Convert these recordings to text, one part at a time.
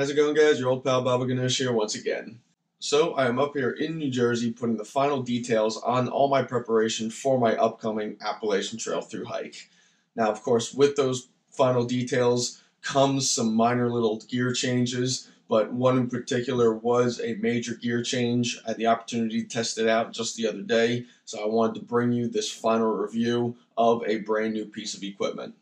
How's it going, guys? Your old pal Baba Ganesh here once again. So I am up here in New Jersey putting the final details on all my preparation for my upcoming Appalachian Trail through hike. Now, of course, with those final details comes some minor little gear changes, but one in particular was a major gear change. I had the opportunity to test it out just the other day, so I wanted to bring you this final review of a brand new piece of equipment.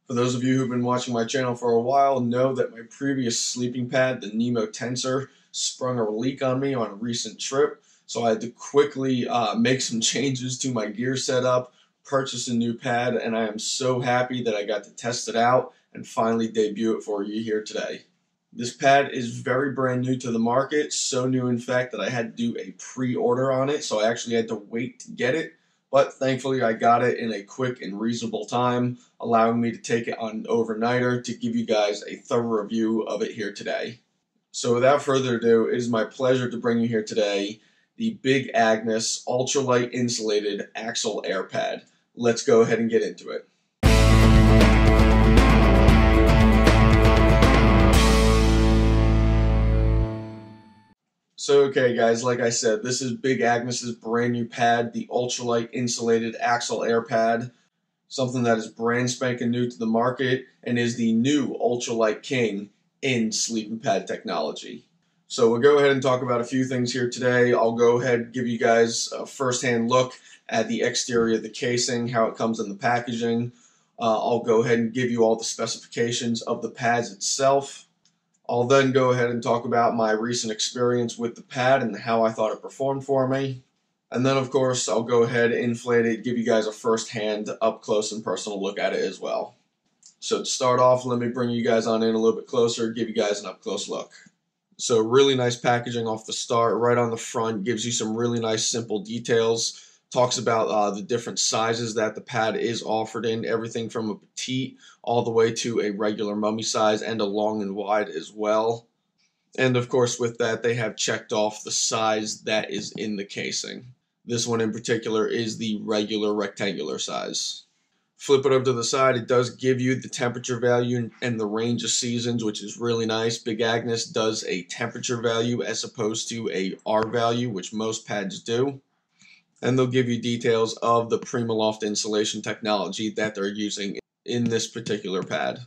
For those of you who've been watching my channel for a while, know that my previous sleeping pad, the Nemo Tensor, sprung a leak on me on a recent trip, so I had to quickly make some changes to my gear setup, purchase a new pad, and I am so happy that I got to test it out and finally debut it for you here today. This pad is very brand new to the market, so new in fact that I had to do a pre-order on it, so I actually had to wait to get it. But thankfully I got it in a quick and reasonable time, allowing me to take it on an overnighter to give you guys a thorough review of it here today. So without further ado, it is my pleasure to bring you here today the Big Agnes Ultralight Insulated AXL Air Pad. Let's go ahead and get into it. So okay guys, like I said, this is Big Agnes's brand new pad, the Ultralight Insulated AXL Air Pad, something that is brand spanking new to the market and is the new Ultralight King in sleeping pad technology. So we'll go ahead and talk about a few things here today. I'll go ahead and give you guys a first-hand look at the exterior of the casing, how it comes in the packaging. I'll go ahead and give you all the specifications of the pads itself. I'll then go ahead and talk about my recent experience with the pad and how I thought it performed for me. And then, of course, I'll go ahead, inflate it, give you guys a first-hand, up-close and personal look at it as well. So to start off, let me bring you guys on in a little bit closer, give you guys an up-close look. So really nice packaging off the start, right on the front, gives you some really nice simple details. Talks about the different sizes that the pad is offered in, everything from a petite all the way to a regular mummy size and a long and wide as well. And of course with that they have checked off the size that is in the casing. This one in particular is the regular rectangular size. Flip it over to the side, it does give you the temperature value and the range of seasons, which is really nice. Big Agnes does a temperature value as opposed to a R value, which most pads do. And they'll give you details of the Primaloft insulation technology that they're using in this particular pad.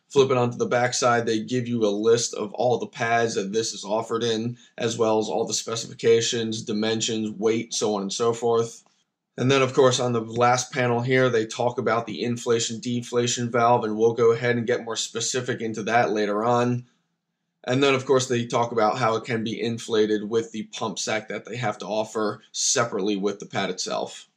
Flip it onto the back side, they give you a list of all the pads that this is offered in, as well as all the specifications, dimensions, weight, so on and so forth. And then of course on the last panel here, they talk about the inflation-deflation valve, and we'll go ahead and get more specific into that later on. And then, of course, they talk about how it can be inflated with the pump sack that they have to offer separately with the pad itself.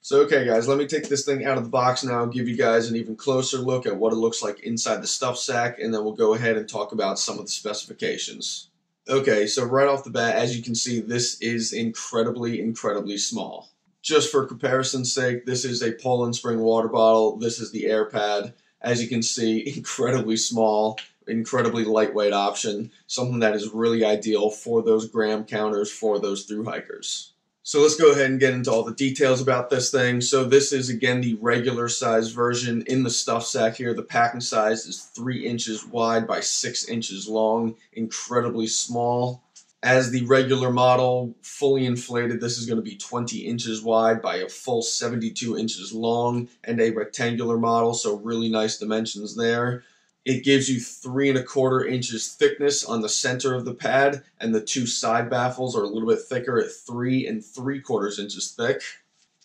So, okay, guys, let me take this thing out of the box now and give you guys an even closer look at what it looks like inside the stuff sack, and then we'll go ahead and talk about some of the specifications. Okay, so right off the bat, as you can see, this is incredibly, incredibly small. Just for comparison's sake, this is a Poland Spring water bottle. This is the air pad. As you can see, incredibly small. Incredibly lightweight option, something that is really ideal for those gram counters, for those through hikers. So let's go ahead and get into all the details about this thing. So this is again the regular size version in the stuff sack here. The packing size is 3 inches wide by 6 inches long, incredibly small. As the regular model, fully inflated, this is going to be 20 inches wide by a full 72 inches long, and a rectangular model, so really nice dimensions there. It gives you 3 1/4 inches thickness on the center of the pad, and the 2 side baffles are a little bit thicker at 3 3/4 inches thick.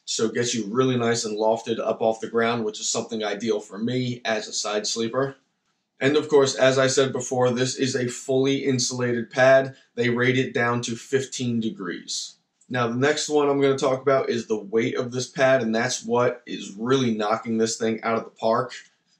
So it gets you really nice and lofted up off the ground, which is something ideal for me as a side sleeper. And of course, as I said before, this is a fully insulated pad. They rate it down to 15 degrees. Now the next one I'm going to talk about is the weight of this pad, and that's what is really knocking this thing out of the park.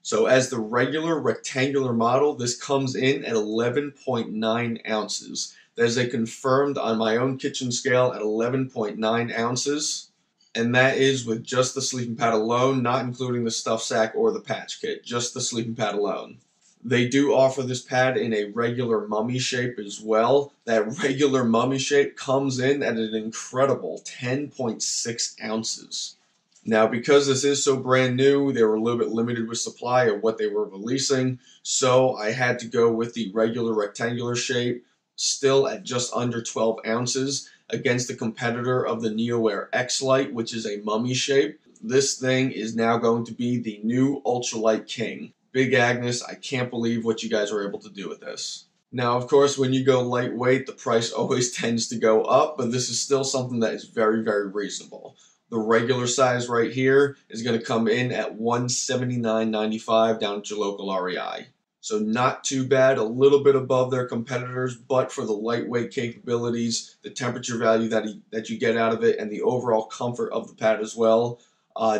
So as the regular rectangular model, this comes in at 11.9 ounces. That is a confirmed on my own kitchen scale at 11.9 ounces. And that is with just the sleeping pad alone, not including the stuff sack or the patch kit, just the sleeping pad alone. They do offer this pad in a regular mummy shape as well. That regular mummy shape comes in at an incredible 10.6 ounces. Now, because this is so brand new, they were a little bit limited with supply of what they were releasing, so I had to go with the regular rectangular shape, still at just under 12 ounces, against the competitor of the NeoAir X Lite, which is a mummy shape. This thing is now going to be the new Ultralight King. Big Agnes, I can't believe what you guys were able to do with this. Now, of course, when you go lightweight, the price always tends to go up, but this is still something that is very, very reasonable. The regular size right here is going to come in at $179.95 down at your local REI. So not too bad, a little bit above their competitors, but for the lightweight capabilities, the temperature value that you get out of it, and the overall comfort of the pad as well,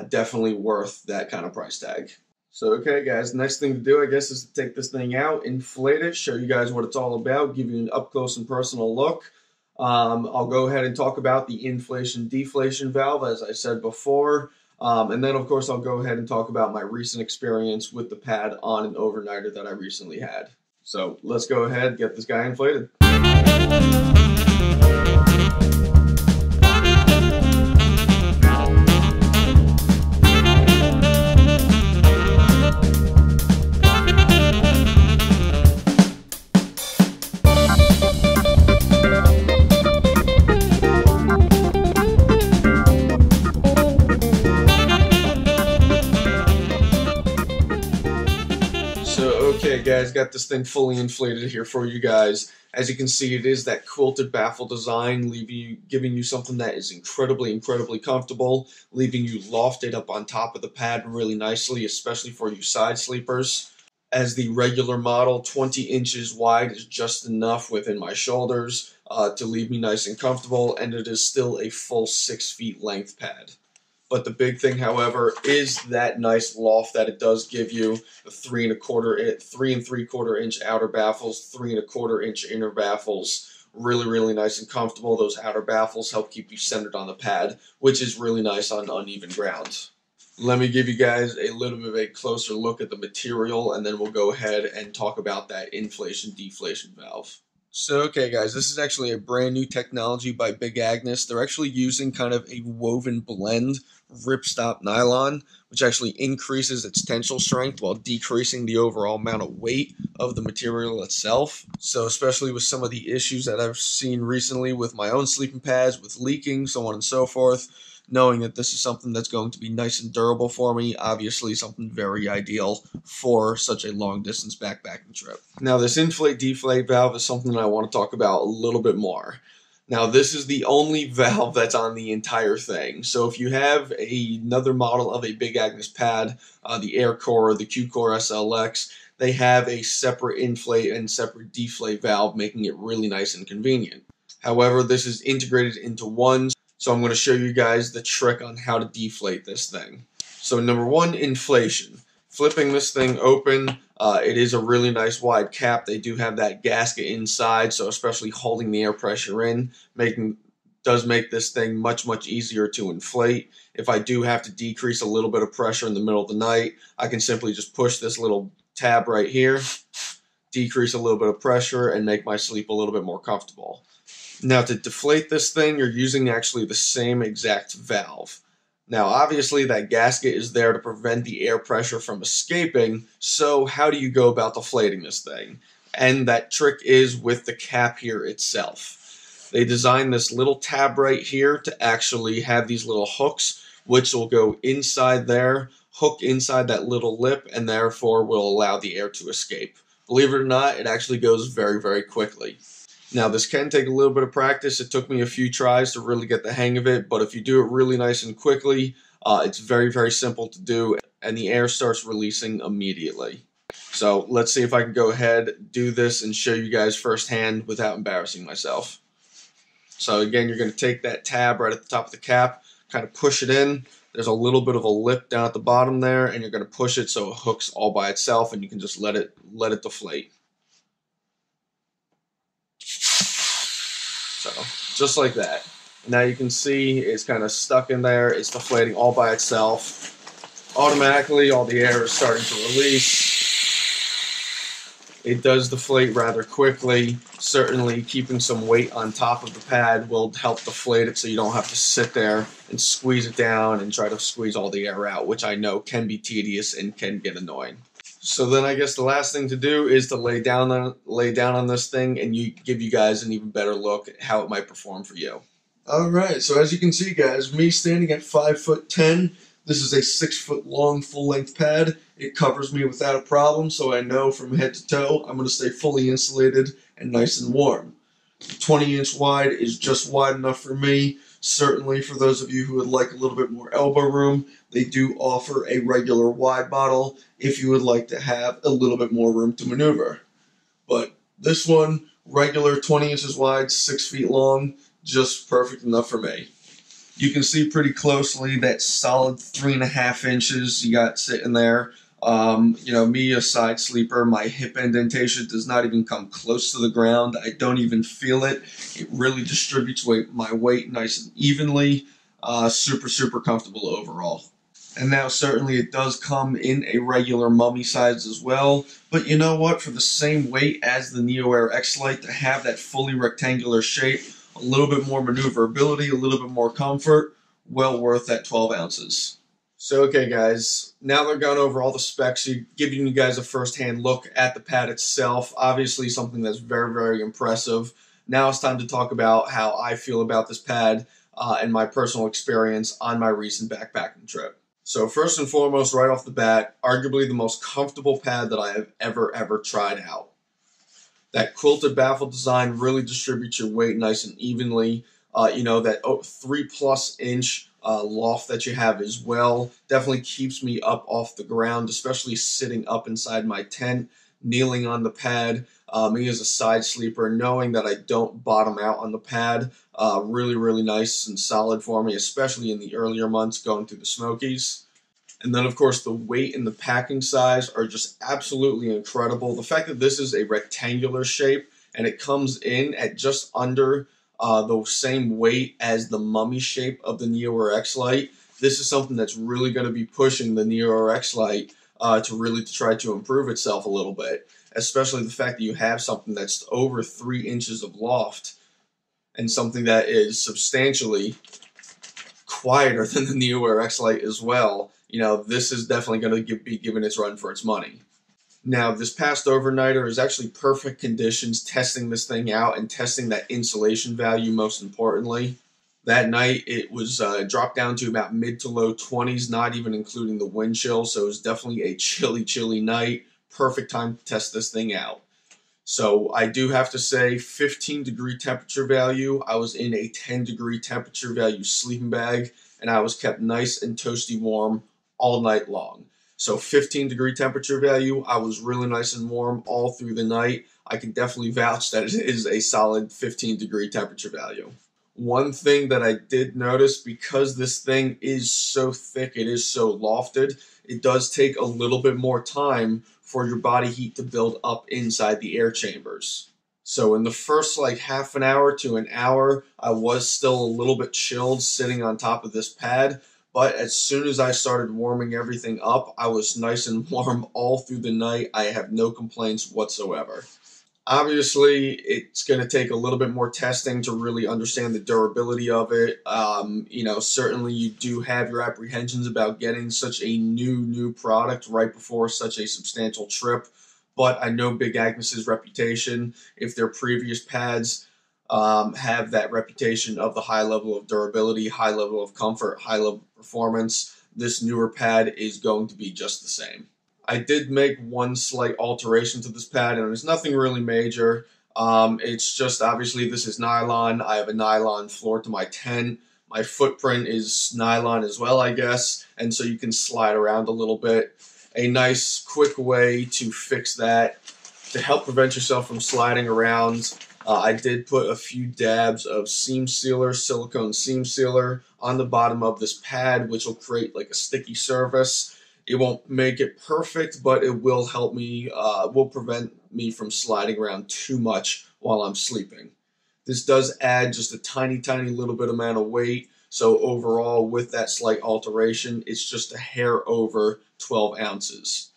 definitely worth that kind of price tag. So, okay, guys, next thing to do, I guess, is to take this thing out, inflate it, show you guys what it's all about, give you an up-close and personal look. I'll go ahead and talk about the inflation-deflation valve, as I said before. And then, of course, I'll go ahead and talk about my recent experience with the pad on an overnighter that I recently had. So, let's go ahead and get this guy inflated. Okay, guys, got this thing fully inflated here for you guys. As you can see, it is that quilted baffle design, giving you something that is incredibly comfortable, leaving you lofted up on top of the pad really nicely, especially for you side sleepers. As the regular model, 20 inches wide is just enough within my shoulders to leave me nice and comfortable, and it is still a full 6 feet length pad. But the big thing, however, is that nice loft that it does give you. The 3 3/4 inch outer baffles, 3 1/4 inch inner baffles. Really nice and comfortable. Those outer baffles help keep you centered on the pad, which is really nice on uneven ground. Let me give you guys a little bit of a closer look at the material, and then we'll go ahead and talk about that inflation-deflation valve. So, okay, guys, this is actually a brand new technology by Big Agnes. They're actually using kind of a woven blend ripstop nylon, which actually increases its tensile strength while decreasing the overall amount of weight of the material itself. So, especially with some of the issues that I've seen recently with my own sleeping pads, with leaking, so on and so forth, knowing that this is something that's going to be nice and durable for me, obviously something very ideal for such a long distance backpacking trip. Now, this inflate-deflate valve is something that I want to talk about a little bit more. Now, this is the only valve that's on the entire thing. So if you have another model of a Big Agnes pad, the AirCore, the QCore SLX, they have a separate inflate and separate deflate valve, making it really nice and convenient. However, this is integrated into one. So I'm going to show you guys the trick on how to deflate this thing. So number one, inflation. Flipping this thing open, it is a really nice wide cap. They do have that gasket inside, so especially holding the air pressure in, does make this thing much easier to inflate. If I do have to decrease a little bit of pressure in the middle of the night, I can simply just push this little tab right here, decrease a little bit of pressure, and make my sleep a little bit more comfortable. Now, to deflate this thing, you're using actually the same exact valve. Now, obviously, that gasket is there to prevent the air pressure from escaping, so how do you go about deflating this thing? And that trick is with the cap here itself. They designed this little tab right here to actually have these little hooks, which will go inside there, hook inside that little lip, and therefore will allow the air to escape. Believe it or not, it actually goes very quickly. Now, this can take a little bit of practice. It took me a few tries to really get the hang of it, but if you do it really nice and quickly, it's very simple to do, and the air starts releasing immediately. So let's see if I can go ahead, do this, and show you guys firsthand without embarrassing myself. So again, you're going to take that tab right at the top of the cap, kind of push it in. There's a little bit of a lip down at the bottom there, and you're going to push it so it hooks all by itself, and you can just let it deflate. So, just like that. Now you can see it's kind of stuck in there. It's deflating all by itself. Automatically, all the air is starting to release. It does deflate rather quickly. Certainly keeping some weight on top of the pad will help deflate it so you don't have to sit there and squeeze it down and try to squeeze all the air out, which I know can be tedious and can get annoying. So then I guess the last thing to do is to lay down on this thing and give you guys an even better look at how it might perform for you. Alright, so as you can see guys, me standing at 5'10", this is a 6-foot long full-length pad. It covers me without a problem, so I know from head to toe I'm going to stay fully insulated and nice and warm. 20-inch wide is just wide enough for me. Certainly for those of you who would like a little bit more elbow room, they do offer a regular wide model if you would like to have a little bit more room to maneuver. But this one, regular 20 inches wide, 6 feet long, just perfect enough for me. You can see pretty closely that solid 3.5 inches you got sitting there. Me, a side sleeper, my hip indentation does not even come close to the ground. I don't even feel it. It really distributes my weight nice and evenly. Super comfortable overall. And now certainly it does come in a regular mummy size as well. But you know what? For the same weight as the Neo Air X Lite, to have that fully rectangular shape, a little bit more maneuverability, a little bit more comfort, well worth that 12 ounces. So okay guys, now that I've gone over all the specs, giving you guys a first-hand look at the pad itself, obviously something that's very impressive. Now it's time to talk about how I feel about this pad and my personal experience on my recent backpacking trip. So first and foremost, right off the bat, arguably the most comfortable pad that I have ever tried out. That quilted baffle design really distributes your weight nice and evenly. That 3+ inch loft that you have as well definitely keeps me up off the ground, especially sitting up inside my tent, kneeling on the pad. Me as a side sleeper, knowing that I don't bottom out on the pad, really nice and solid for me, especially in the earlier months going through the Smokies. And then, of course, the weight and the packing size are just absolutely incredible. The fact that this is a rectangular shape and it comes in at just under the same weight as the mummy shape of the Neo Air X Lite, this is something that's really going to be pushing the Neo Air X Lite to try to improve itself a little bit, especially the fact that you have something that's over 3 inches of loft and something that is substantially quieter than the Neo Air X Lite as well. This is definitely going to be given its run for its money. Now, this past overnighter is actually perfect conditions, testing this thing out and testing that insulation value most importantly. That night, it was dropped down to about mid to low 20s, not even including the wind chill, so it was definitely a chilly night. Perfect time to test this thing out. So I do have to say, 15-degree temperature value. I was in a 10-degree temperature value sleeping bag, and I was kept nice and toasty warm all night long. So 15-degree temperature value, I was really nice and warm all through the night. I can definitely vouch that it is a solid 15-degree temperature value. One thing that I did notice, because this thing is so thick, it is so lofted, it does take a little bit more time for your body heat to build up inside the air chambers. So in the first half an hour to an hour, I was still a little bit chilled sitting on top of this pad. But as soon as I started warming everything up, I was nice and warm all through the night. I have no complaints whatsoever. Obviously, it's going to take a little bit more testing to really understand the durability of it. Certainly you do have your apprehensions about getting such a new product right before such a substantial trip. But I know Big Agnes's reputation. If their previous pads have that reputation of the high level of durability, high level of comfort, high level of performance, this newer pad is going to be just the same. I did make one slight alteration to this pad, and it's nothing really major. It's just, obviously, this is nylon. I have a nylon floor to my tent. My footprint is nylon as well, I guess, and so you can slide around a little bit. A nice, quick way to fix that, to help prevent yourself from sliding around, I did put a few dabs of seam sealer, silicone seam sealer, on the bottom of this pad, which will create a sticky surface. It won't make it perfect, but it will help me, will prevent me from sliding around too much while I'm sleeping. This does add just a tiny little bit amount of weight, so overall, with that slight alteration, it's just a hair over 12 ounces.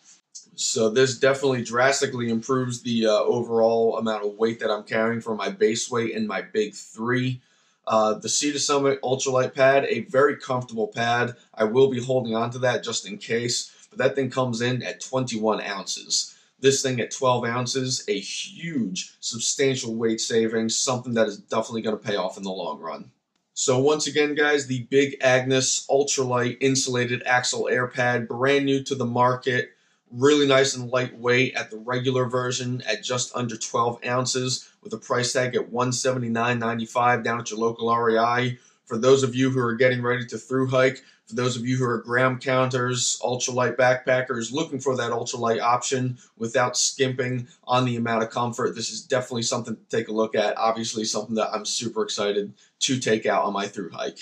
So this definitely drastically improves the overall amount of weight that I'm carrying for my base weight and my big three. The Sea to Summit Ultralight pad, a very comfortable pad. I will be holding on to that just in case, but that thing comes in at 21 ounces. This thing at 12 ounces, a huge, substantial weight savings, something that is definitely going to pay off in the long run. So once again, guys, the Big Agnes Ultralight Insulated AXL Air Pad, brand new to the market. Really nice and lightweight at the regular version at just under 12 ounces with a price tag at $179.95 down at your local REI. For those of you who are getting ready to Thru-Hike, for those of you who are gram counters, ultralight backpackers, looking for that ultralight option without skimping on the amount of comfort, this is definitely something to take a look at. Obviously something that I'm super excited to take out on my Thru-Hike.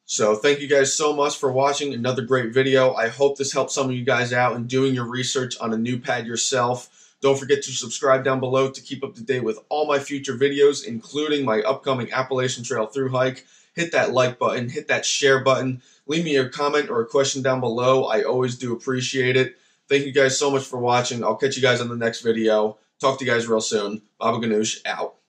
So thank you guys so much for watching another great video. I hope this helped some of you guys out in doing your research on a new pad yourself. Don't forget to subscribe down below to keep up to date with all my future videos, including my upcoming Appalachian Trail Thru-Hike. Hit that like button, hit that share button. Leave me a comment or a question down below. I always do appreciate it. Thank you guys so much for watching. I'll catch you guys on the next video. Talk to you guys real soon. Baba Ganoush out.